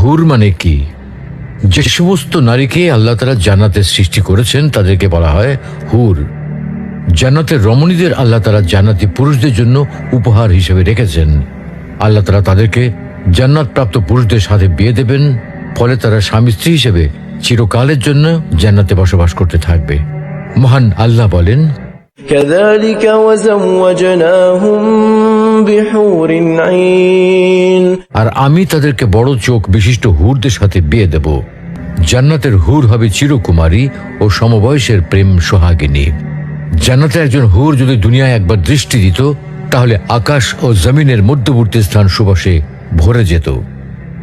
হুর মানে কি? যে সমস্ত নারীকে আল্লাহ তাআলা জান্নাতে সৃষ্টি করেছেন তাদেরকে বলা হয় হুর। জান্নাতের রমণীদের আল্লাহ তাআলা জান্নাতি পুরুষদের জন্য উপহার হিসেবে রেখেছেন। আল্লাহ তাআলা তাদেরকে জান্নাত প্রাপ্ত পুরুষদের সাথে বিয়ে দেবেন, ফলে তারা স্বামী স্ত্রী হিসেবে চিরকালের জন্য জান্নাতে বসবাস করতে থাকবে। মহান আল্লাহ বলেন, كذلك وزوجناهم بحور عين আর আমি তাদেরকে বড় চোখ বিশিষ্ট হুরদের সাথে বিয়ে দেব। জান্নাতের হুর হবে চিরকুমারী ও সমবয়সের প্রেম সোহাগিনী। জান্নাতে একজন হুর যদি দুনিয়ায় একবার দৃষ্টি দিত, তাহলে আকাশ ও জমিনের মধ্যবর্তী স্থান সুবাসে ভরে যেত।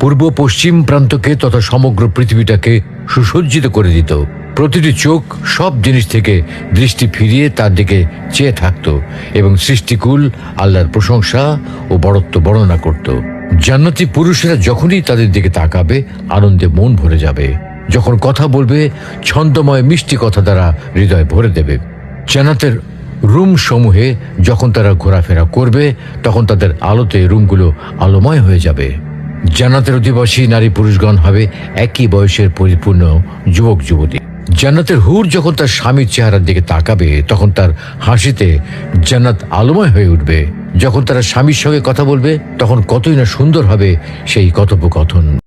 পূর্ব পশ্চিম প্রান্তকে তথা সমগ্র পৃথিবীটাকে সুসজ্জিত করে দিত। প্রতিটি চোখ সব জিনিস থেকে দৃষ্টি ফিরিয়ে তার দিকে চেয়ে থাকত এবং সৃষ্টিকুল আল্লাহর প্রশংসা ও বড়ত্ব বর্ণনা করত। জান্নাতি পুরুষেরা যখনই তাদের দিকে তাকাবে, আনন্দে মন ভরে যাবে। যখন কথা বলবে, ছন্দময় মিষ্টি কথা দ্বারা হৃদয় ভরে দেবে। জান্নাতের রুম সমূহে যখন তারা ঘোরাফেরা করবে, তখন তাদের আলোতে রুমগুলো আলোময় হয়ে যাবে। জান্নাতের অধিবাসী নারী পুরুষগণ হবে একই বয়সের পরিপূর্ণ যুবক যুবতী। জান্নাতের হুর যখন তার স্বামীর চেহারার দিকে তাকাবে, তখন তার হাসিতে জান্নাত আলোময় হয়ে উঠবে। যখন তারা স্বামীর সঙ্গে কথা বলবে, তখন কতই না সুন্দর হবে সেই কথোপকথন।